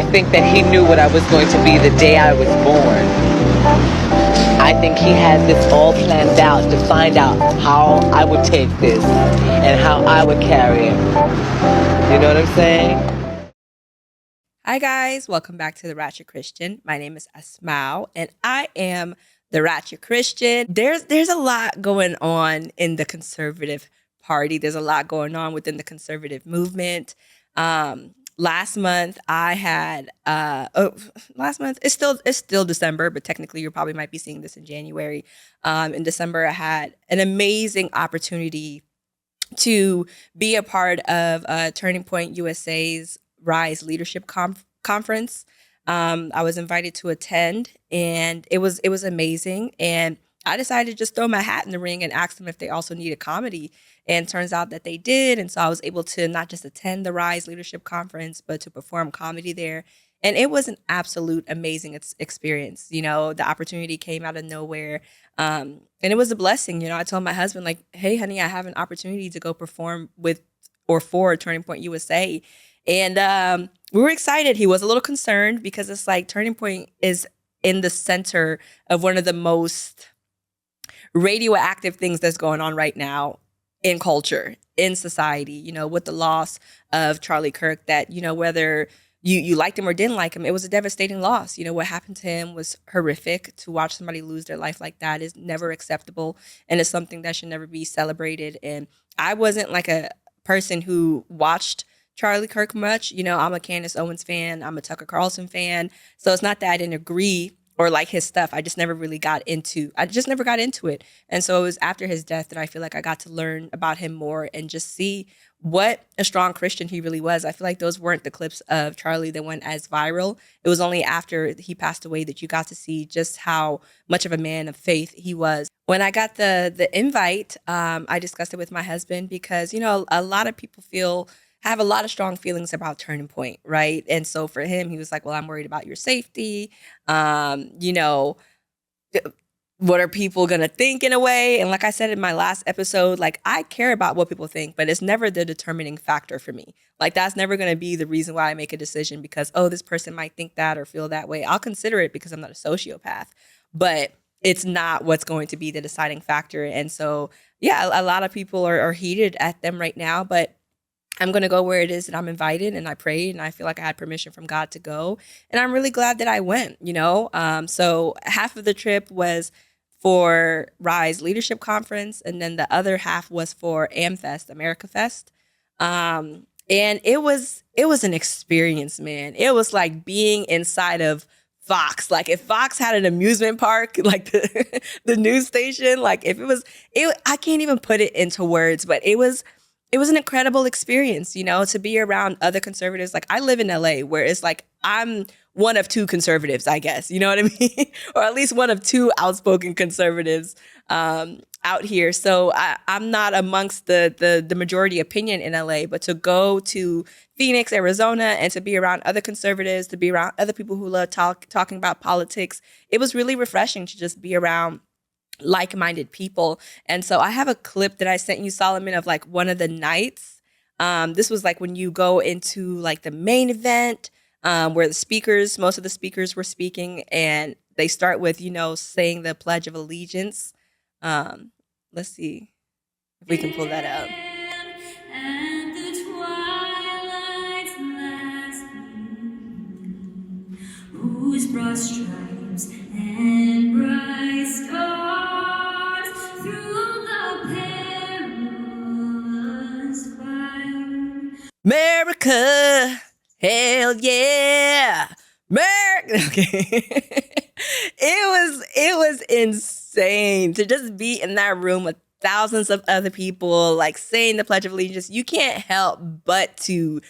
I think that he knew what I was going to be the day I was born. I think he had this all planned out to find out how I would take this and how I would carry it. You know what I'm saying? Hi guys, welcome back to the Ratchet Christian. My name is Asmau and I am the Ratchet Christian. There's a lot going on in the conservative party. There's a lot going on within the conservative movement. Last month I had last month it's still December, but technically you probably might be seeing this in January. In December I had an amazing opportunity to be a part of Turning Point USA's Rise Leadership Conference. I was invited to attend, and it was amazing. And I decided to just throw my hat in the ring and ask them if they also needed comedy. And turns out that they did. And so I was able to not just attend the Rise Leadership Conference, but to perform comedy there. And it was an absolute amazing experience. You know, the opportunity came out of nowhere. And it was a blessing. You know, I told my husband, like, hey, honey, I have an opportunity to go perform with or for Turning Point USA. And we were excited. He was a little concerned because it's like Turning Point is in the center of one of the most radioactive things that's going on right now in culture, in society, you know, with the loss of Charlie Kirk, that, you know, whether you liked him or didn't like him, it was a devastating loss. You know, what happened to him was horrific. To watch somebody lose their life like that is never acceptable, and it's something that should never be celebrated. And I wasn't like a person who watched Charlie Kirk much. You know, I'm a Candace Owens fan. I'm a Tucker Carlson fan. So it's not that I didn't agree or like his stuff. I just never got into it. And so it was after his death that I feel like I got to learn about him more and just see what a strong Christian he really was. I feel like those weren't the clips of Charlie that went as viral. It was only after he passed away that you got to see just how much of a man of faith he was. When I got the invite, I discussed it with my husband because, you know, a lot of people have a lot of strong feelings about Turning Point, right? And so for him, he was like, well, I'm worried about your safety. You know, what are people going to think in a way? And like I said in my last episode, like I care about what people think, but it's never the determining factor for me. Like that's never going to be the reason why I make a decision because, oh, this person might think that or feel that way. I'll consider it because I'm not a sociopath, but it's not what's going to be the deciding factor. And so, yeah, a lot of people are heated at them right now, but I'm going to go where it is that I'm invited, and I prayed and I feel like I had permission from God to go. And I'm really glad that I went, you know. So half of the trip was for Rise Leadership Conference, and then the other half was for Amfest, America Fest. And it was an experience, man. It was like being inside of Fox. Like if Fox had an amusement park, like the news station, like if I can't even put it into words, but it was an incredible experience, you know, to be around other conservatives. Like I live in LA where it's like I'm one of two conservatives, I guess, you know what I mean? Or at least one of two outspoken conservatives out here. So I'm not amongst the majority opinion in LA, but to go to Phoenix, Arizona, and to be around other conservatives, to be around other people who love talking about politics, it was really refreshing to just be around like-minded people. And so I have a clip that I sent you, Solomon, of like one of the nights. This was like when you go into like the main event where most of the speakers were speaking, and they start with, you know, saying the Pledge of Allegiance. Let's see if we can pull that up. And the twilight's lasting, whose broad stripes and bright stars through the perilous fire. America, hell yeah, America. Okay. It was insane to just be in that room with thousands of other people, like saying the Pledge of Allegiance. You can't help but to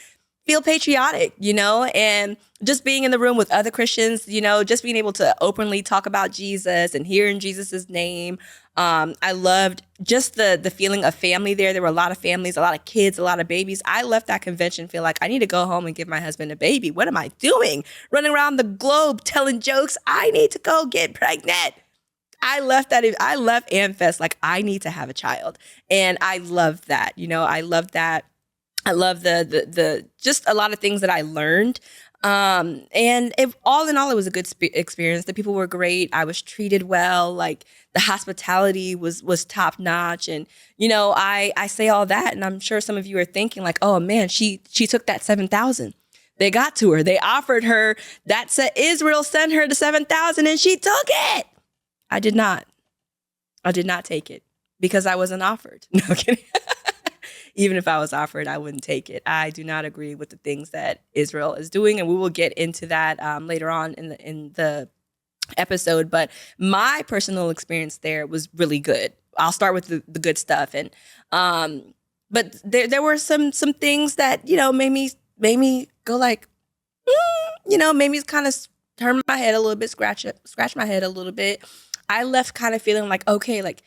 feel patriotic, you know, and just being in the room with other Christians, you know, just being able to openly talk about Jesus and hearing Jesus's name. I loved just the feeling of family there. There were a lot of families, a lot of kids, a lot of babies. I left that convention feel like I need to go home and give my husband a baby. What am I doing? Running around the globe telling jokes. I need to go get pregnant. I left Amfest like I need to have a child. And I love that. You know, I love that. I love the just a lot of things that I learned. And all in all, it was a good experience. The people were great. I was treated well. Like the hospitality was top notch. And I say all that, and I'm sure some of you are thinking like, oh man, she took that 7,000. They got to her. They offered her that. Israel sent her the 7,000, and she took it. I did not. I did not take it because I wasn't offered. No kidding. Even if I was offered, I wouldn't take it. I do not agree with the things that Israel is doing, and we will get into that later on in the episode. But my personal experience there was really good. I'll start with the good stuff, and but there were some things that made me go like, made me kind of turn my head a little bit, scratch my head a little bit. I left kind of feeling like, okay, like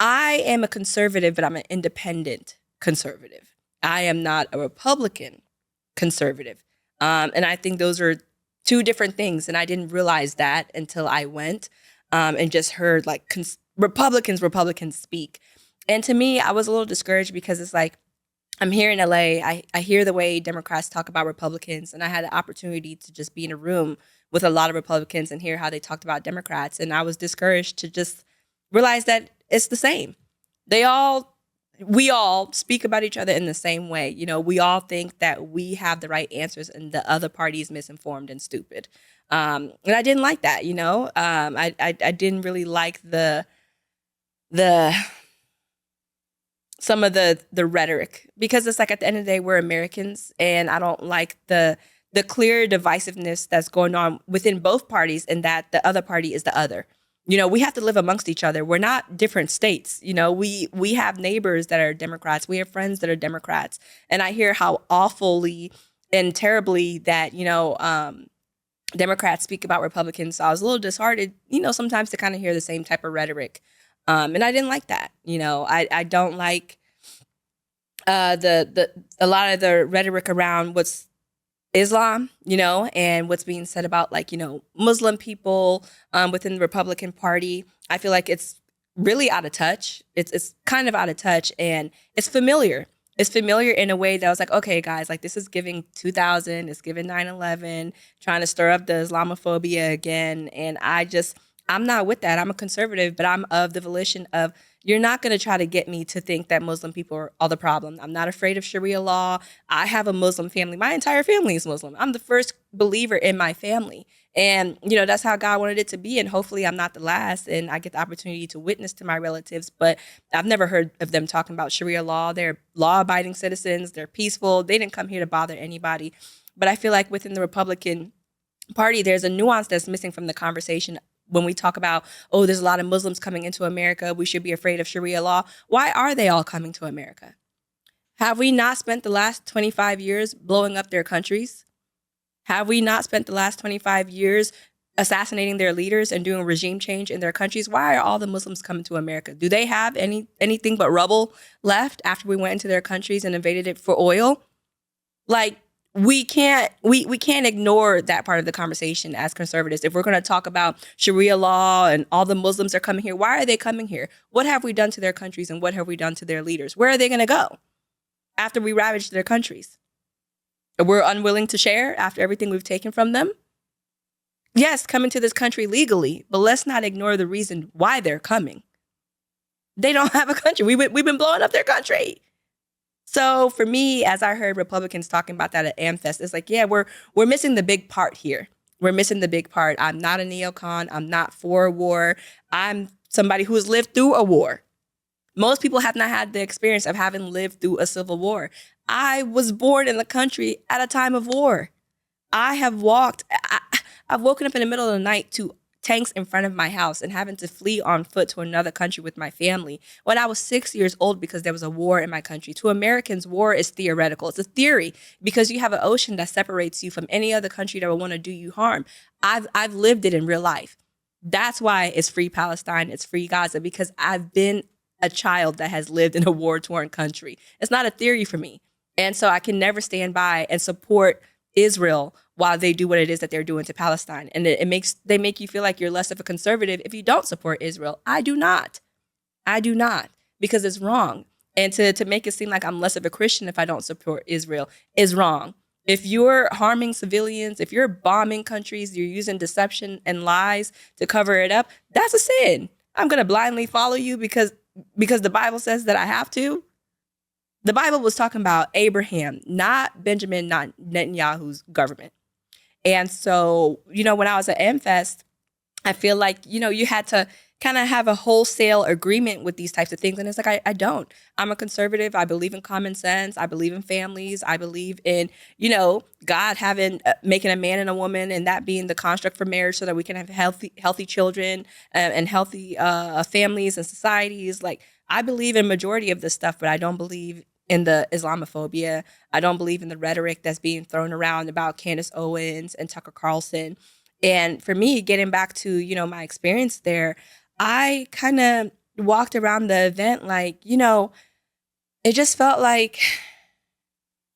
I am a conservative, but I'm an independent conservative. I am not a Republican conservative. And I think those are two different things. And I didn't realize that until I went and just heard like Republicans speak. And to me, I was a little discouraged because it's like, I'm here in LA. I hear the way Democrats talk about Republicans, and I had the opportunity to just be in a room with a lot of Republicans and hear how they talked about Democrats. And I was discouraged to just realize that it's the same. We all speak about each other in the same way. We all think that we have the right answers and the other party is misinformed and stupid. And I didn't like that, I didn't really like some of the rhetoric, because it's like at the end of the day, we're Americans, and I don't like the clear divisiveness that's going on within both parties, and that the other party is the other. We have to live amongst each other. We're not different states. We have neighbors that are Democrats. We have friends that are Democrats. And I hear how awfully and terribly that, Democrats speak about Republicans. So I was a little disheartened, sometimes to kind of hear the same type of rhetoric. And I didn't like that. I don't like a lot of the rhetoric around what's Islam, and what's being said about like, Muslim people within the Republican Party. I feel like it's really out of touch. It's kind of out of touch, and it's familiar. It's familiar in a way that I was like, okay, guys, like this is giving 2000, it's giving 9/11, trying to stir up the Islamophobia again. And I'm not with that. I'm a conservative, but I'm of the volition of, you're not going to try to get me to think that Muslim people are all the problem. I'm not afraid of Sharia law. I have a Muslim family. My entire family is Muslim. I'm the first believer in my family. And, that's how God wanted it to be. And hopefully I'm not the last, and I get the opportunity to witness to my relatives. But I've never heard of them talking about Sharia law. They're law-abiding citizens. They're peaceful. They didn't come here to bother anybody. But I feel like within the Republican Party, there's a nuance that's missing from the conversation. When we talk about, oh, there's a lot of Muslims coming into America, we should be afraid of Sharia law. Why are they all coming to America? Have we not spent the last 25 years blowing up their countries? Have we not spent the last 25 years assassinating their leaders and doing regime change in their countries? Why are all the Muslims coming to America? Do they have anything but rubble left after we went into their countries and invaded it for oil? Like, we can't ignore that part of the conversation as conservatives. If we're going to talk about Sharia law and all the Muslims are coming here, why are they coming here? What have we done to their countries, and what have we done to their leaders? Where are they going to go after we ravage their countries? We're unwilling to share after everything we've taken from them. Yes, coming to this country legally, but let's not ignore the reason why they're coming. They don't have a country. We've been blowing up their country. So for me, as I heard Republicans talking about that at Amfest, it's like, yeah, we're missing the big part here. We're missing the big part. I'm not a neocon. I'm not for a war. I'm somebody who has lived through a war. Most people have not had the experience of having lived through a civil war. I was born in the country at a time of war. I've woken up in the middle of the night to tanks in front of my house and having to flee on foot to another country with my family when I was 6 years old because there was a war in my country. To Americans, war is theoretical. It's a theory because you have an ocean that separates you from any other country that would want to do you harm. I've lived it in real life. That's why it's free Palestine, it's free Gaza, because I've been a child that has lived in a war-torn country. It's not a theory for me. And so I can never stand by and support Israel while they do what it is that they're doing to Palestine. And they make you feel like you're less of a conservative if you don't support Israel. I do not, because it's wrong. And to make it seem like I'm less of a Christian if I don't support Israel is wrong. If you're harming civilians, if you're bombing countries, you're using deception and lies to cover it up, that's a sin. I'm going to blindly follow you because the Bible says that I have to. The Bible was talking about Abraham, not Benjamin, not Netanyahu's government. And so, when I was at Amfest, I feel like, you had to kind of have a wholesale agreement with these types of things. And it's like, I don't. I'm a conservative. I believe in common sense. I believe in families. I believe in, God making a man and a woman and that being the construct for marriage so that we can have healthy children and healthy families and societies. Like, I believe in majority of this stuff, but I don't believe in the Islamophobia. I don't believe in the rhetoric that's being thrown around about Candace Owens and Tucker Carlson. And for me, getting back to, my experience there, I kind of walked around the event like, it just felt like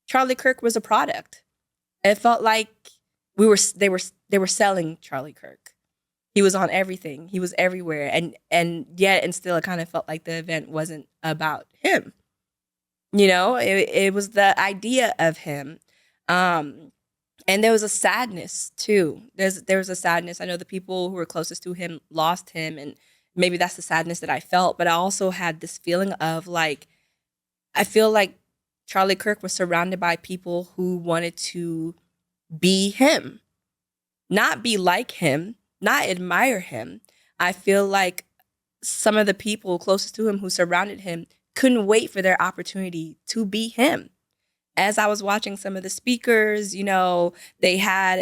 Charlie Kirk was a product. It felt like they were selling Charlie Kirk. He was on everything. He was everywhere. And yet, and still, it kind of felt like the event wasn't about him. It was the idea of him. And there was a sadness too. There was a sadness. I know the people who were closest to him lost him, and maybe that's the sadness that I felt. But I also had this feeling of like, I feel like Charlie Kirk was surrounded by people who wanted to be him, not be like him, not admire him. I feel like some of the people closest to him who surrounded him couldn't wait for their opportunity to be him. As I was watching some of the speakers, they had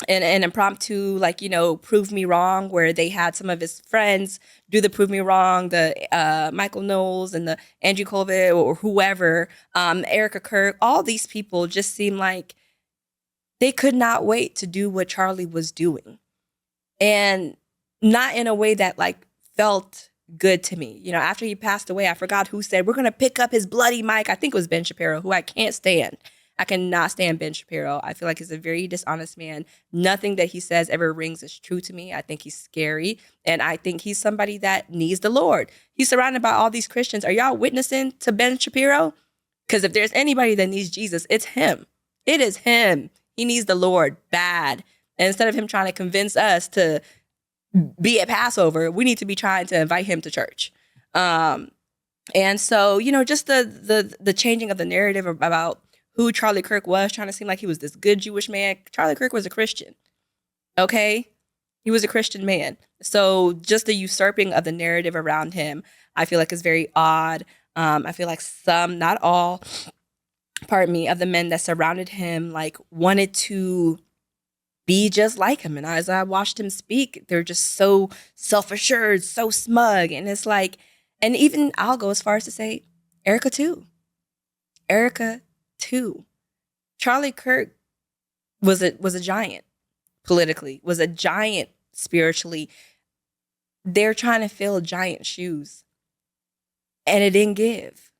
an impromptu, like, prove me wrong, where they had some of his friends do the prove me wrong, the Michael Knowles and the Andrew Colville or whoever, Erica Kirk, all these people just seemed like they could not wait to do what Charlie was doing. And not in a way that like felt good to me. After he passed away, I forgot who said, we're going to pick up his bloody mic. I think it was Ben Shapiro, who I can't stand. I cannot stand Ben Shapiro. I feel like he's a very dishonest man. Nothing that he says ever rings as true to me. I think he's scary. And I think he's somebody that needs the Lord. He's surrounded by all these Christians. Are y'all witnessing to Ben Shapiro? Because if there's anybody that needs Jesus, it's him. It is him. He needs the Lord bad. And instead of him trying to convince us to be at Passover, we need to be trying to invite him to church. And so, just the changing of the narrative about who Charlie Kirk was, trying to seem like he was this good Jewish man. Charlie Kirk was a Christian. Okay? He was a Christian man. So just the usurping of the narrative around him, I feel like is very odd. I feel like some, not all, of the men that surrounded him, like, wanted to be just like him. And as I watched him speak, they're just so self-assured, so smug. And it's like, and even I'll go as far as to say, Erica too. Charlie Kirk was a giant politically, was a giant spiritually. They're trying to fill giant shoes. And it didn't give.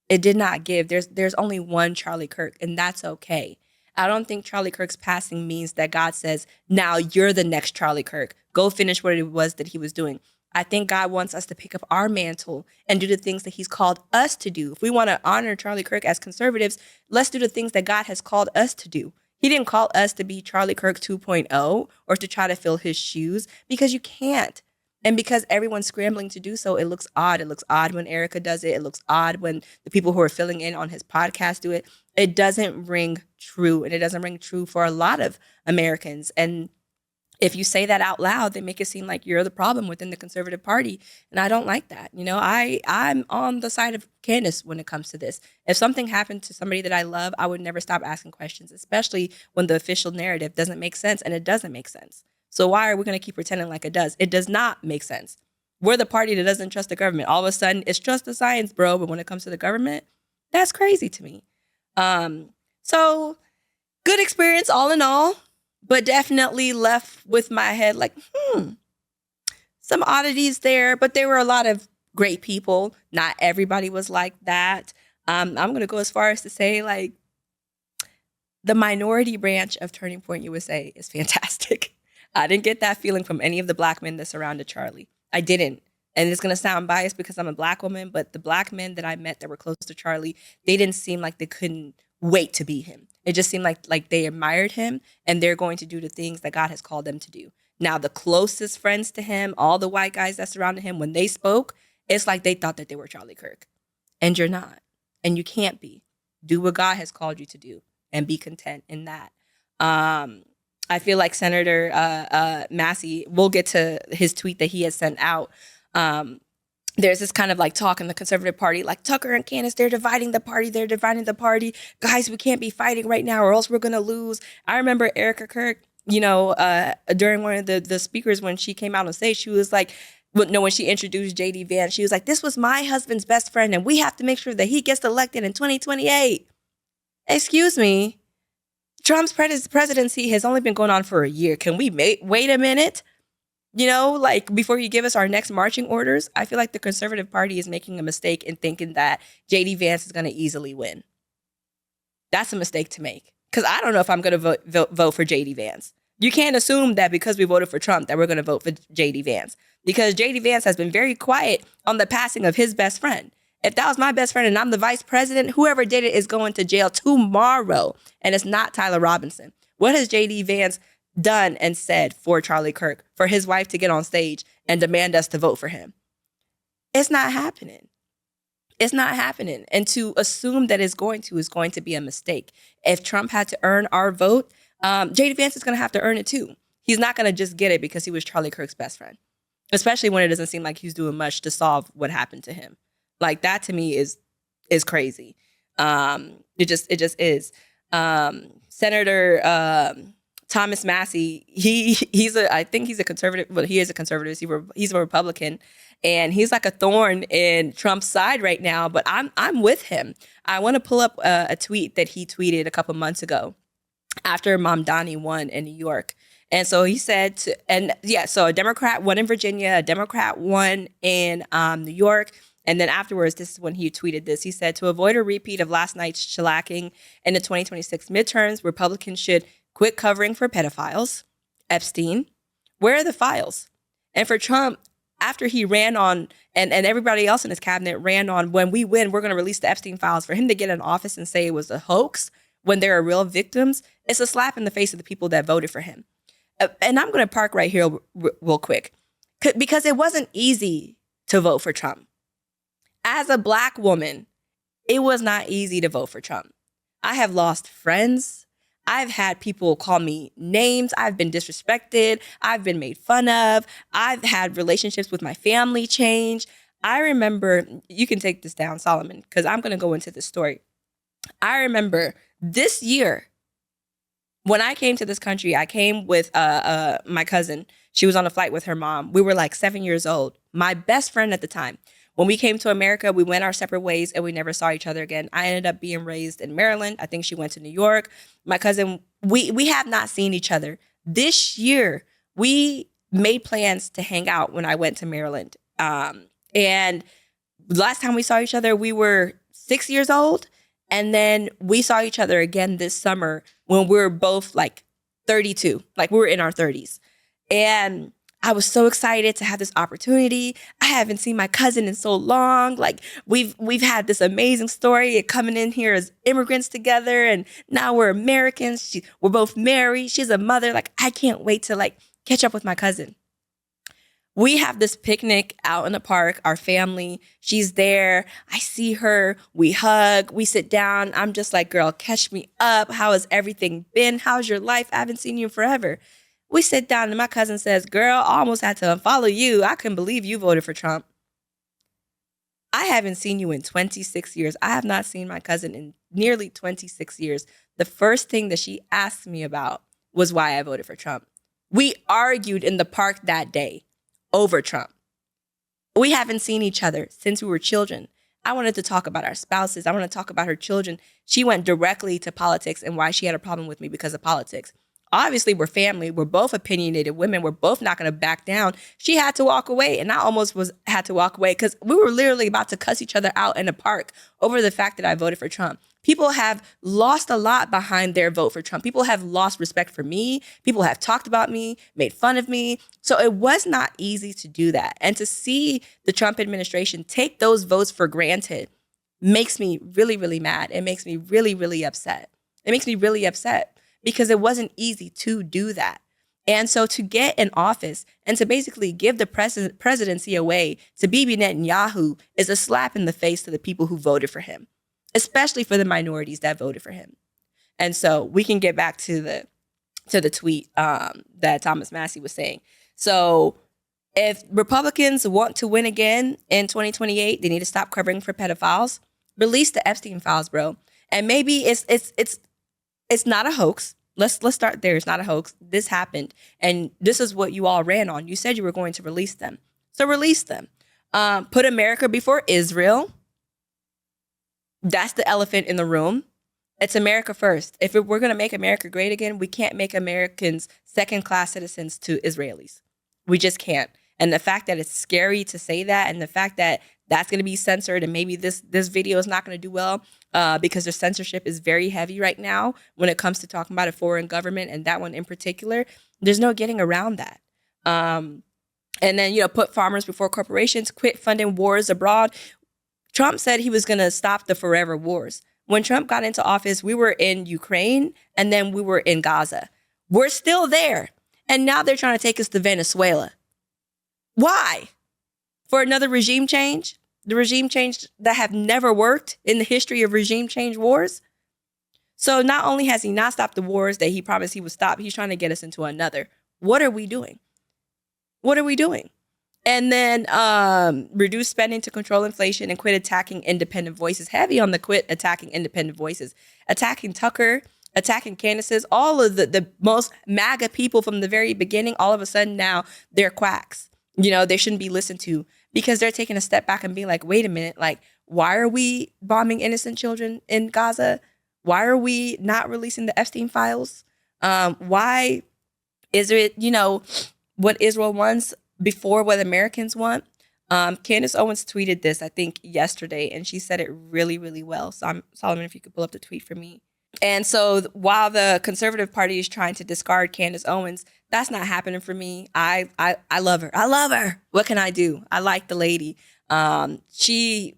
It did not give. There's only one Charlie Kirk, and that's okay. I don't think Charlie Kirk's passing means that God says, now you're the next Charlie Kirk. Go finish what it was that he was doing. I think God wants us to pick up our mantle and do the things that he's called us to do. If we want to honor Charlie Kirk as conservatives, let's do the things that God has called us to do. He didn't call us to be Charlie Kirk 2.0 or to try to fill his shoes, because you can't. And because everyone's scrambling to do so, it looks odd. It looks odd when Erica does it. It looks odd when the people who are filling in on his podcast do it. It doesn't ring true. And it doesn't ring true for a lot of Americans. And if you say that out loud, they make it seem like you're the problem within the conservative party. And I don't like that. I'm on the side of Candace when it comes to this. If something happened to somebody that I love, I would never stop asking questions, especially when the official narrative doesn't make sense, and it doesn't make sense. So why are we going to keep pretending like it does? It does not make sense. We're the party that doesn't trust the government. All of a sudden, it's trust the science, bro. But when it comes to the government, that's crazy to me. So good experience all in all, but definitely left with my head like, some oddities there. But there were a lot of great people. Not everybody was like that. I'm going to go as far as to say, like, the minority branch of Turning Point USA is fantastic. I didn't get that feeling from any of the black men that surrounded Charlie. I didn't. And it's going to sound biased because I'm a black woman, but the black men that I met that were close to Charlie, they didn't seem like they couldn't wait to be him. It just seemed like they admired him and they're going to do the things that God has called them to do. Now, the closest friends to him, all the white guys that surrounded him, when they spoke, it's like they thought that they were Charlie Kirk. And you're not. And you can't be. Do what God has called you to do and be content in that. I feel like Senator Massey, we'll get to his tweet that he has sent out. There's this kind of like talk in the conservative party, like Tucker and Candace, they're dividing the party. They're dividing the party. Guys, we can't be fighting right now or else we're going to lose. I remember Erica Kirk, during one of the speakers when she came out on stage, she was like, when she introduced J.D. Vance, she was like, this was my husband's best friend and we have to make sure that he gets elected in 2028. Excuse me. Trump's presidency has only been going on for a year. Can we wait a minute? Before you give us our next marching orders? I feel like the conservative party is making a mistake in thinking that J.D. Vance is going to easily win. That's a mistake to make. Because I don't know if I'm going to vote for J.D. Vance. You can't assume that because we voted for Trump that we're going to vote for J.D. Vance. Because J.D. Vance has been very quiet on the passing of his best friend. If that was my best friend and I'm the vice president, whoever did it is going to jail tomorrow. And it's not Tyler Robinson. What has J.D. Vance done and said for Charlie Kirk, for his wife to get on stage and demand us to vote for him? It's not happening. It's not happening. And to assume that it's going to be a mistake. If Trump had to earn our vote, J.D. Vance is going to have to earn it too. He's not going to just get it because he was Charlie Kirk's best friend, especially when it doesn't seem like he's doing much to solve what happened to him. Like, that to me is crazy. It just is. Senator Thomas Massey, I think he's a conservative. Well, he is a conservative. He's a Republican, and he's like a thorn in Trump's side right now. But I'm with him. I want to pull up a tweet that he tweeted a couple months ago after Mamdani won in New York. And so he said, so a Democrat won in Virginia, a Democrat won in New York. And then afterwards, this is when he tweeted this. He said, to avoid a repeat of last night's shellacking in the 2026 midterms, Republicans should quit covering for pedophiles. Epstein, where are the files? And for Trump, after he ran on, and everybody else in his cabinet ran on, when we win, we're going to release the Epstein files, for him to get in office and say it was a hoax when there are real victims, it's a slap in the face of the people that voted for him. And I'm going to park right here real quick, because it wasn't easy to vote for Trump. As a Black woman, it was not easy to vote for Trump. I have lost friends. I've had people call me names. I've been disrespected. I've been made fun of. I've had relationships with my family change. I remember, you can take this down, Solomon, because I'm going to go into this story. I remember this year, when I came to this country, I came with my cousin. She was on a flight with her mom. We were like 7 years old. My best friend at the time. When we came to America, we went our separate ways and we never saw each other again. I ended up being raised in Maryland. I think she went to New York. My cousin, we have not seen each other. This year, we made plans to hang out when I went to Maryland. And last time we saw each other, we were 6 years old. And then we saw each other again this summer when we were both like 32, like we were in our 30s. And I was so excited to have this opportunity. I haven't seen my cousin in so long. Like we've had this amazing story coming in here as immigrants together, and now we're Americans. We're both married. She's a mother. Like, I can't wait to like catch up with my cousin. We have this picnic out in the park, our family. She's there. I see her. We hug. We sit down. I'm just like, girl, catch me up. How has everything been? How's your life? I haven't seen you in forever. We sit down and my cousin says, girl, I almost had to unfollow you. I couldn't believe you voted for Trump. I haven't seen you in 26 years. I have not seen my cousin in nearly 26 years. The first thing that she asked me about was why I voted for Trump. We argued in the park that day over Trump. We haven't seen each other since we were children. I wanted to talk about our spouses. I want to talk about her children. She went directly to politics and why she had a problem with me because of politics. Obviously, we're family. We're both opinionated women. We're both not going to back down. She had to walk away, and I almost had to walk away because we were literally about to cuss each other out in a park over the fact that I voted for Trump. People have lost a lot behind their vote for Trump. People have lost respect for me. People have talked about me, made fun of me. So it was not easy to do that. And to see the Trump administration take those votes for granted makes me really, really mad. It makes me really, really upset. It makes me really upset because it wasn't easy to do that. And so to get in office and to basically give the presidency away to Bibi Netanyahu is a slap in the face to the people who voted for him, especially for the minorities that voted for him. And so we can get back to the tweet that Thomas Massey was saying. So if Republicans want to win again in 2028, they need to stop covering for pedophiles. Release the Epstein files, bro. And maybe it's not a hoax. Let's start there. It's not a hoax. This happened, and this is what you all ran on. You said you were going to release them, so release them. Put America before Israel. That's the elephant in the room. It's America first. If we're going to make America great again, we can't make Americans second-class citizens to Israelis. We just can't. And the fact that it's scary to say that, and the fact that that's going to be censored, and maybe this video is not going to do well because the censorship is very heavy right now when it comes to talking about a foreign government, and that one in particular, there's no getting around that. And then, put farmers before corporations, quit funding wars abroad. Trump said he was going to stop the forever wars. When Trump got into office, we were in Ukraine, and then we were in Gaza. We're still there. And now they're trying to take us to Venezuela. Why? For another regime change? The regime change that have never worked in the history of regime change wars? So not only has he not stopped the wars that he promised he would stop, he's trying to get us into another. What are we doing? What are we doing? And then reduce spending to control inflation and quit attacking independent voices. Heavy on the quit attacking independent voices. Attacking Tucker, attacking Candace's, all of the most MAGA people from the very beginning, all of a sudden now they're quacks. They shouldn't be listened to because they're taking a step back and being like, wait a minute, like, why are we bombing innocent children in Gaza? Why are we not releasing the Epstein files? Why is it, what Israel wants before what Americans want? Candace Owens tweeted this, I think, yesterday, and she said it really, really well. So Solomon, if you could pull up the tweet for me. And so while the Conservative Party is trying to discard Candace Owens, that's not happening for me. I love her. I love her. What can I do? I like the lady. She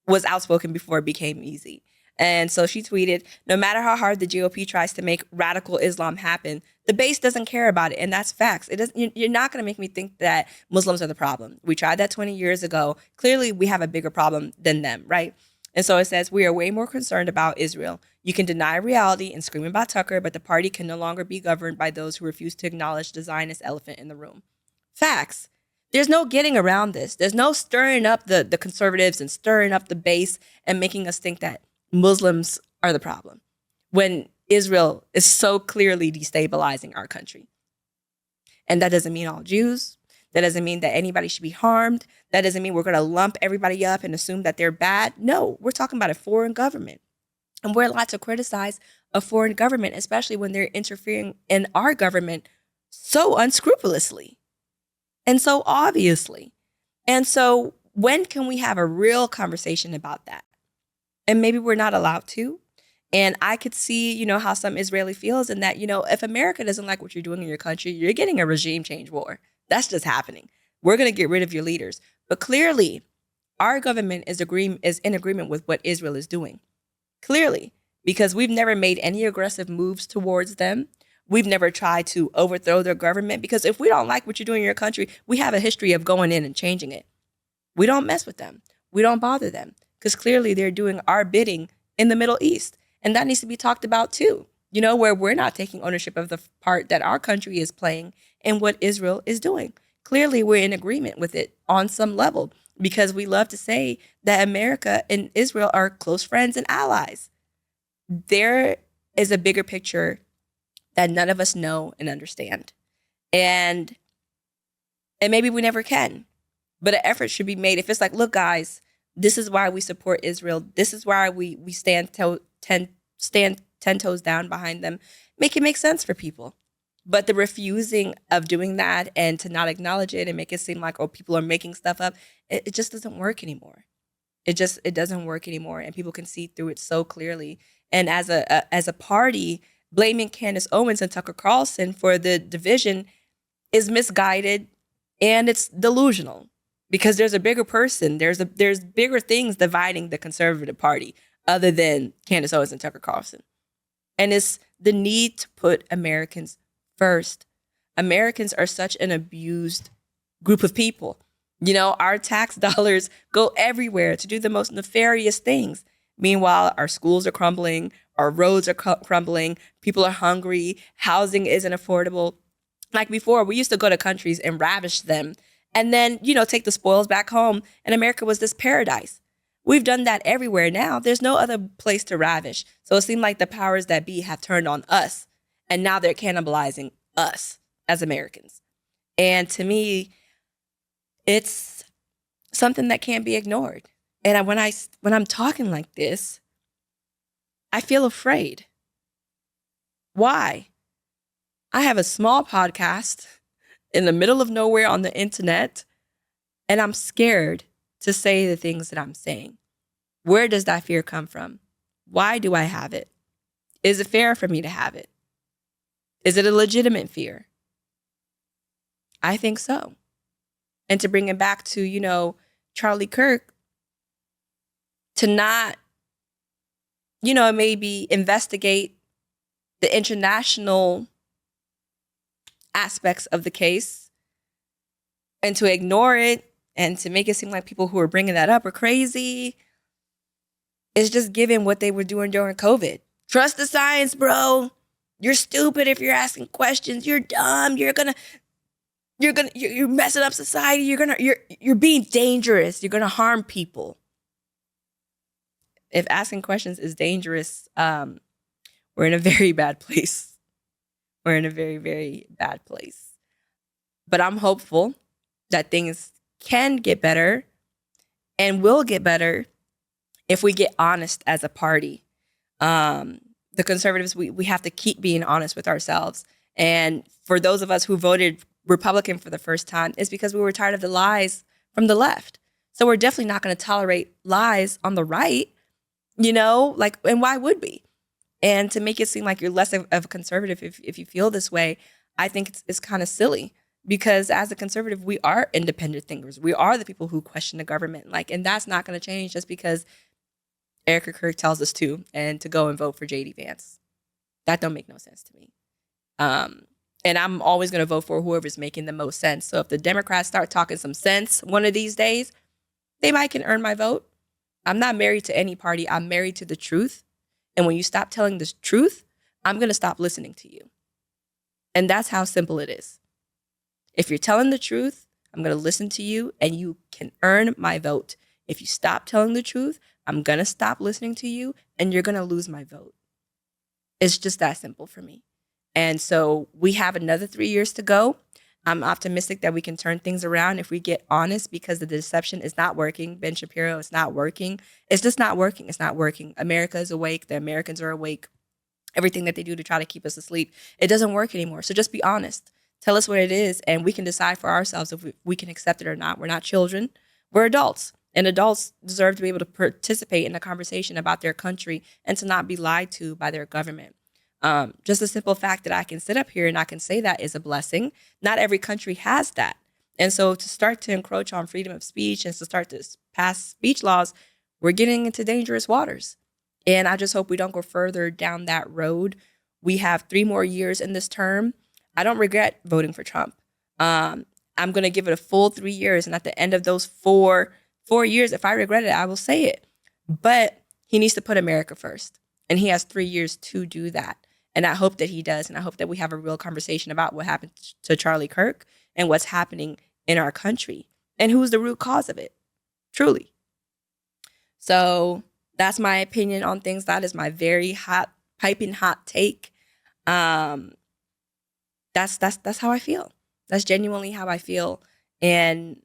was outspoken before it became easy. And so she tweeted, no matter how hard the GOP tries to make radical Islam happen, the base doesn't care about it. And that's facts. You're not going to make me think that Muslims are the problem. We tried that 20 years ago. Clearly, we have a bigger problem than them, right? And so it says, we are way more concerned about Israel. You can deny reality and scream about Tucker, but the party can no longer be governed by those who refuse to acknowledge the Zionist elephant in the room. Facts. There's no getting around this. There's no stirring up the conservatives and stirring up the base and making us think that Muslims are the problem when Israel is so clearly destabilizing our country. And that doesn't mean all Jews. That doesn't mean that anybody should be harmed. That doesn't mean we're going to lump everybody up and assume that they're bad. No, we're talking about a foreign government. And we're allowed to criticize a foreign government, especially when they're interfering in our government so unscrupulously and so obviously. And so when can we have a real conversation about that? And maybe we're not allowed to. And I could see, how some Israeli feels in that, if America doesn't like what you're doing in your country, you're getting a regime change war. That's just happening. We're going to get rid of your leaders. But clearly, our government is in agreement with what Israel is doing. Clearly, because we've never made any aggressive moves towards them. We've never tried to overthrow their government, because if we don't like what you're doing in your country, we have a history of going in and changing it. We don't mess with them. We don't bother them, because clearly they're doing our bidding in the Middle East. And that needs to be talked about too, where we're not taking ownership of the part that our country is playing in what Israel is doing. Clearly, we're in agreement with it on some level, because we love to say that America and Israel are close friends and allies. There is a bigger picture that none of us know and understand. And maybe we never can. But an effort should be made. If it's like, look, guys, this is why we support Israel. This is why we stand 10 toes down behind them. Make it make sense for people. But the refusing of doing that and to not acknowledge it and make it seem like, oh, people are making stuff up, it just doesn't work anymore. It doesn't work anymore, and people can see through it so clearly. And as a party, blaming Candace Owens and Tucker Carlson for the division is misguided, and it's delusional. because there's a bigger person. There's bigger things dividing the conservative party other than Candace Owens and Tucker Carlson. And it's the need to put Americans first. Americans are such an abused group of people. You know, our tax dollars go everywhere to do the most nefarious things. Meanwhile, our schools are crumbling, our roads are crumbling, people are hungry, housing isn't affordable. Like before, we used to go to countries and ravish them and then, you know, take the spoils back home. And America was this paradise. We've done that everywhere now. There's no other place to ravish. So it seemed like the powers that be have turned on us. And now they're cannibalizing us as Americans. And to me, it's something that can't be ignored. And when I'm talking like this, I feel afraid. Why? I have a small podcast in the middle of nowhere on the internet, and I'm scared to say the things that I'm saying. Where does that fear come from? Why do I have it? Is it fair for me to have it? Is it a legitimate fear? I think so. And to bring it back to, you know, Charlie Kirk, to not, you know, maybe investigate the international aspects of the case and to ignore it and to make it seem like people who are bringing that up are crazy. It's just given what they were doing during COVID. Trust the science, bro. You're stupid if you're asking questions. You're dumb. You're messing up society. You're being dangerous. You're gonna harm people. If asking questions is dangerous, we're in a very bad place. We're in a very, very bad place. But I'm hopeful that things can get better and will get better if we get honest as a party. The conservatives, we have to keep being honest with ourselves. And for those of us who voted Republican for the first time, it's because we were tired of the lies from the left. So we're definitely not going to tolerate lies on the right, you know, like, and why would we? And to make it seem like you're less of a conservative if you feel this way, I think it's kind of silly, because as a conservative, we are independent thinkers. We are the people who question the government, like, and that's not going to change just because Erica Kirk tells us to, and to go and vote for J.D. Vance. That don't make no sense to me. And I'm always going to vote for whoever's making the most sense. So if the Democrats start talking some sense one of these days, they might can earn my vote. I'm not married to any party. I'm married to the truth. And when you stop telling the truth, I'm going to stop listening to you. And that's how simple it is. If you're telling the truth, I'm going to listen to you and you can earn my vote. If you stop telling the truth, I'm going to stop listening to you and you're going to lose my vote. It's just that simple for me. And so we have another 3 years to go. I'm optimistic that we can turn things around if we get honest, because the deception is not working. Ben Shapiro, it's not working. It's just not working. It's not working. America is awake. The Americans are awake. Everything that they do to try to keep us asleep, it doesn't work anymore. So just be honest. Tell us what it is, and we can decide for ourselves if we can accept it or not. We're not children. We're adults. And adults deserve to be able to participate in a conversation about their country and to not be lied to by their government. Just the simple fact that I can sit up here and I can say that is a blessing. Not every country has that. And so to start to encroach on freedom of speech and to start to pass speech laws, we're getting into dangerous waters. And I just hope we don't go further down that road. We have 3 more years in this term. I don't regret voting for Trump. I'm going to give it a full 3 years. And at the end of those four years, if I regret it, I will say it. But he needs to put America first. And he has 3 years to do that. And I hope that he does. And I hope that we have a real conversation about what happened to Charlie Kirk and what's happening in our country and who's the root cause of it, truly. So that's my opinion on things. That is my very hot, piping hot take. That's how I feel. That's genuinely how I feel. And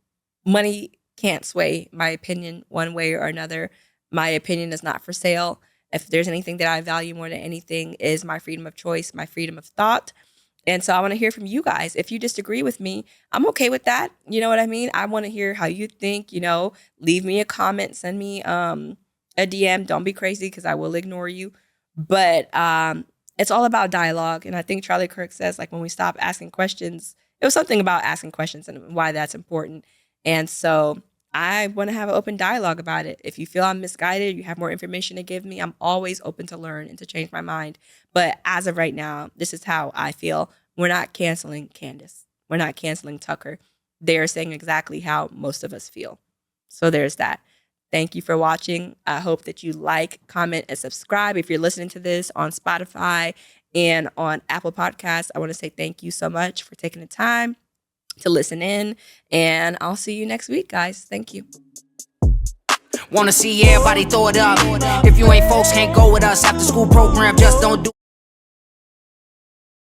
money can't sway my opinion one way or another. My opinion is not for sale. If there's anything that I value more than anything is my freedom of choice, my freedom of thought. And so I want to hear from you guys. If you disagree with me, I'm okay with that. You know what I mean? I want to hear how you think, you know, leave me a comment, send me a DM. Don't be crazy because I will ignore you. But it's all about dialogue. And I think Charlie Kirk says, like, when we stop asking questions, it was something about asking questions and why that's important. And so I want to have an open dialogue about it. If you feel I'm misguided, you have more information to give me, I'm always open to learn and to change my mind. But as of right now, this is how I feel. We're not canceling Candace. We're not canceling Tucker. They're saying exactly how most of us feel. So there's that. Thank you for watching. I hope that you like, comment, and subscribe. If you're listening to this on Spotify and on Apple Podcasts, I want to say thank you so much for taking the time to listen in. And I'll see you next week, guys. Thank you. Wanna see everybody throw it up. If you ain't folks, can't go with us. After school program, just don't do